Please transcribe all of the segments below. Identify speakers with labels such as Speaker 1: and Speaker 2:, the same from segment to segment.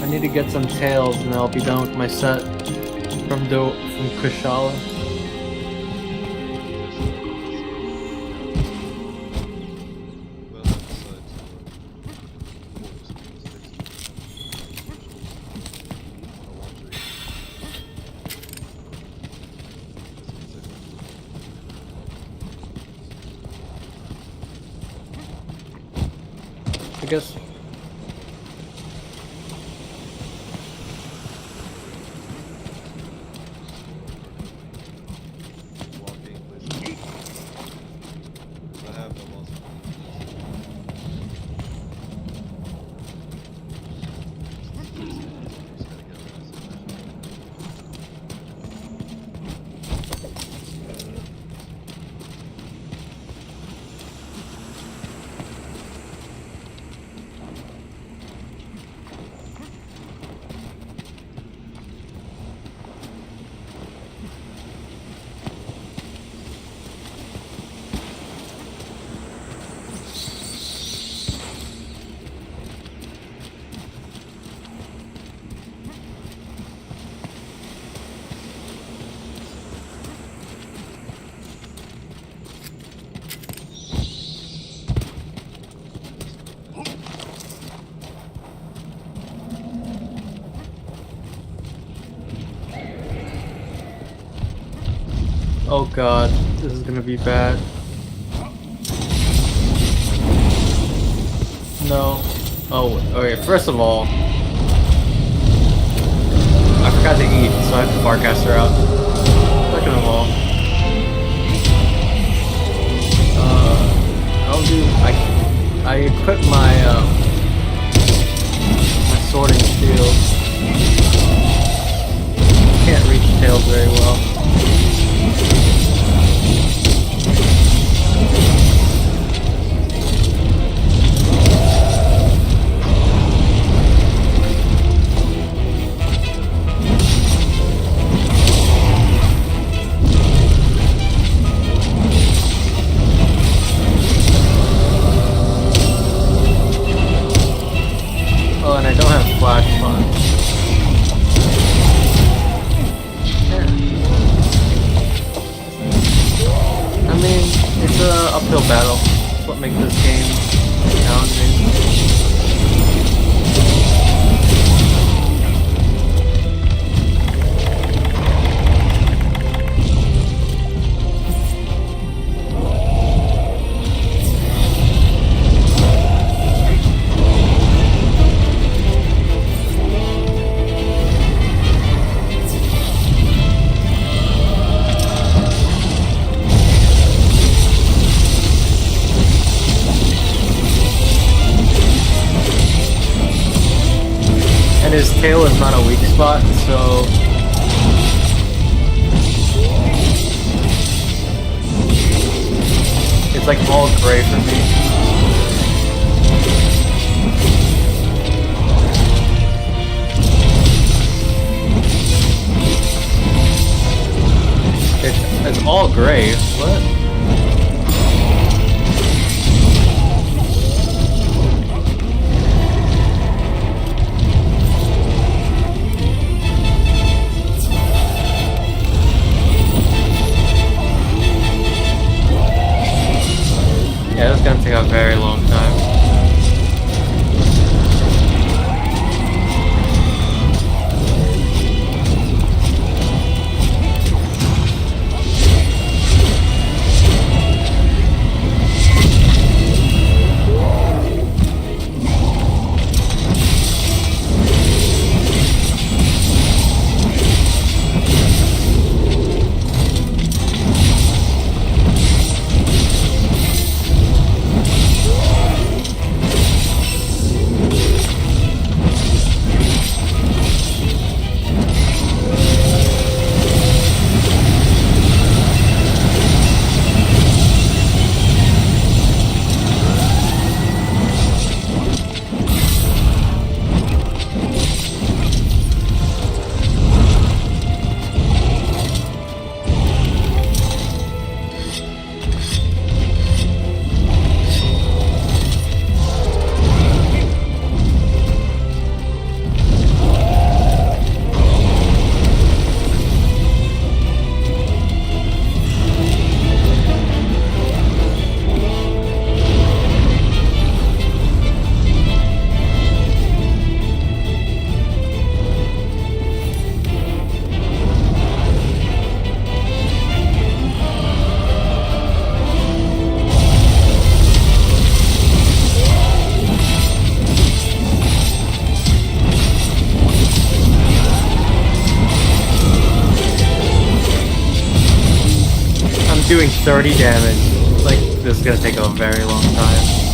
Speaker 1: I need to get some tails and I'll be done with my set from Kushala. I guess. Oh god, this is gonna be bad. No. Oh, okay, first of all, I forgot to eat, so I have to Farcaster out. Second of all, I equip my sword and shield. Can't reach tails very well. Oh, and I don't have Flash Punch. I mean, it's an uphill battle. That's what makes this game challenging. His tail is not a weak spot, so it's like all gray for me. It's all gray. What? Yeah, this is gonna take a very long time. 30 damage. Like, this is gonna take a very long time.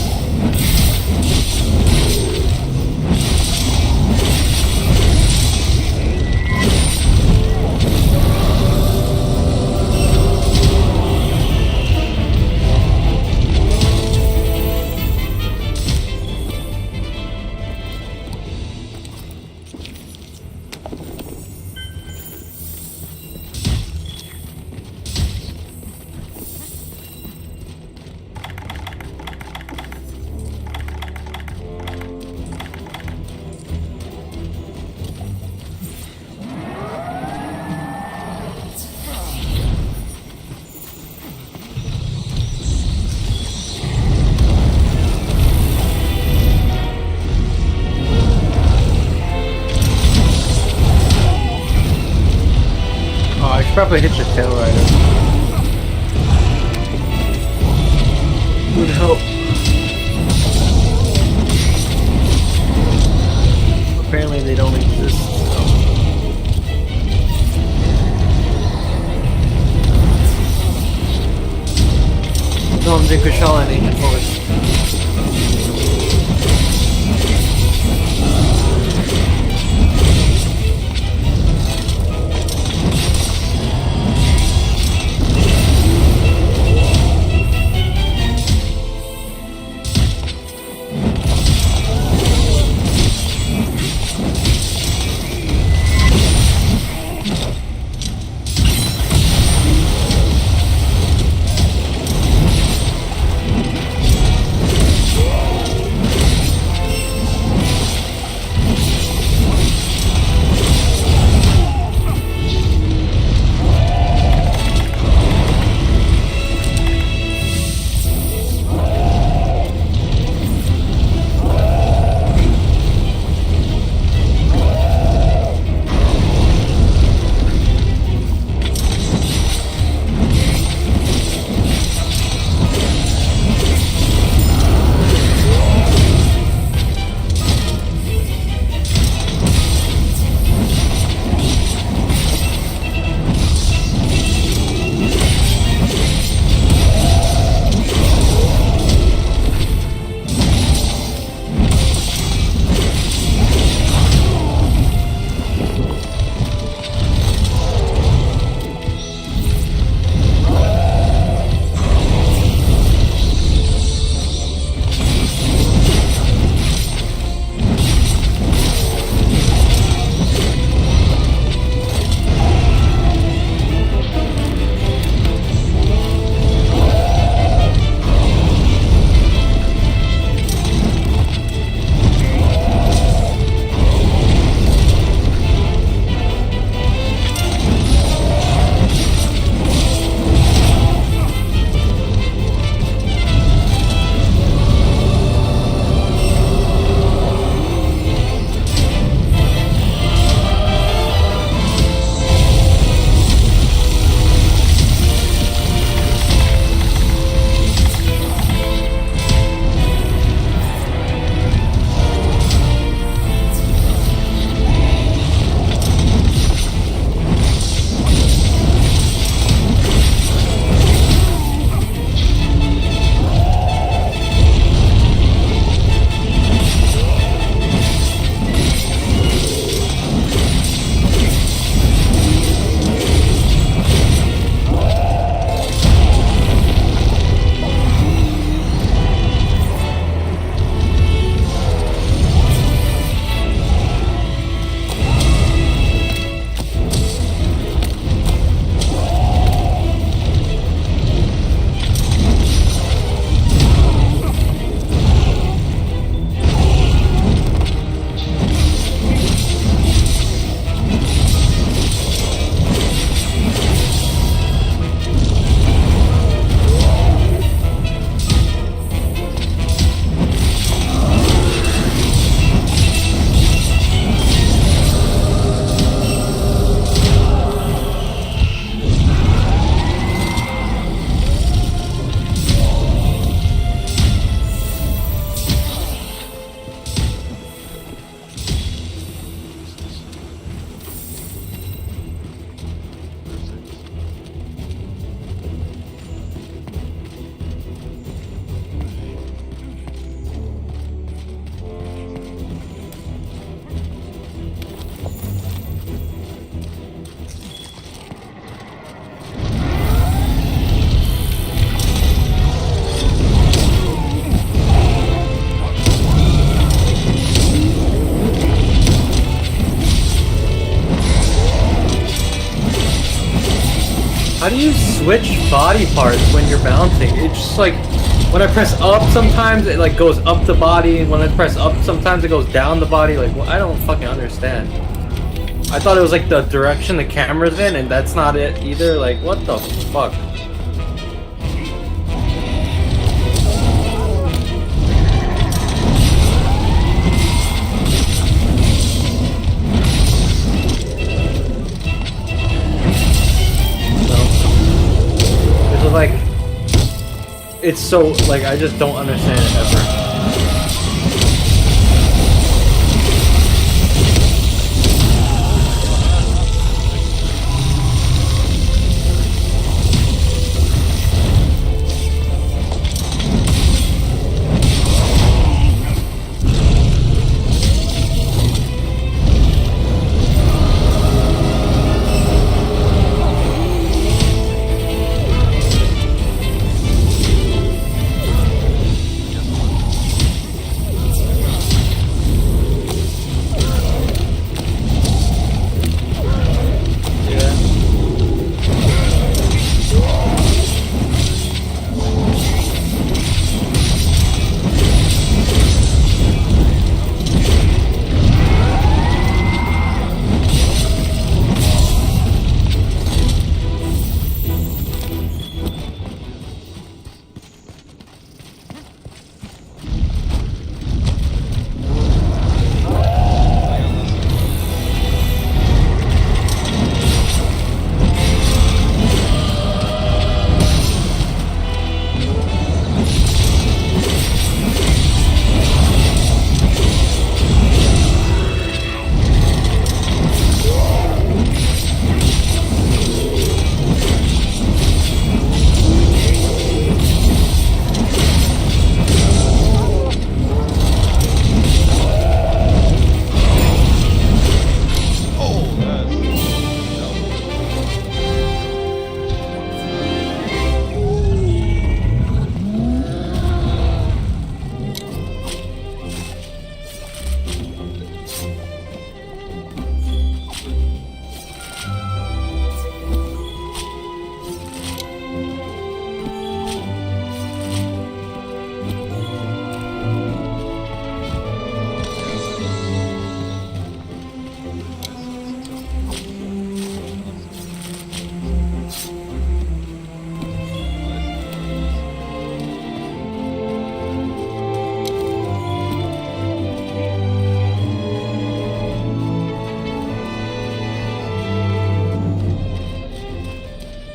Speaker 1: I should probably hit the tail rider. Would help. Apparently they don't exist. So I'm doing Kushala and Ancient Force. How do you switch body parts when you're mounting? It's just like when I press up, sometimes it like goes up the body, and when I press up, sometimes it goes down the body. Like, well, I don't fucking understand. I thought it was like the direction the camera's in, and that's not it either. Like, what the fuck? Like, it's so, like, I just don't understand it ever.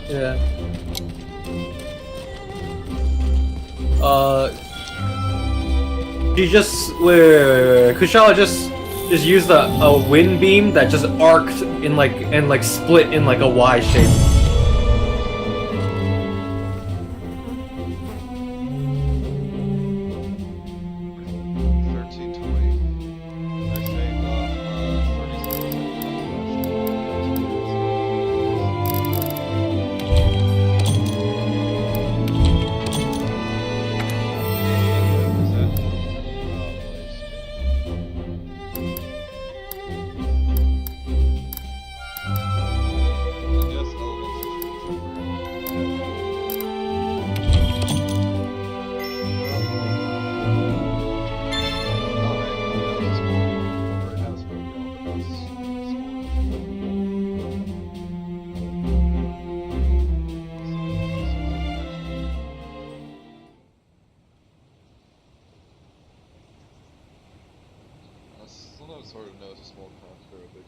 Speaker 1: Yeah. She just wait. Kushala just used a wind beam that just arced in like and like split in like a Y shape.
Speaker 2: Sometimes it's hard to know it's a small craft or a big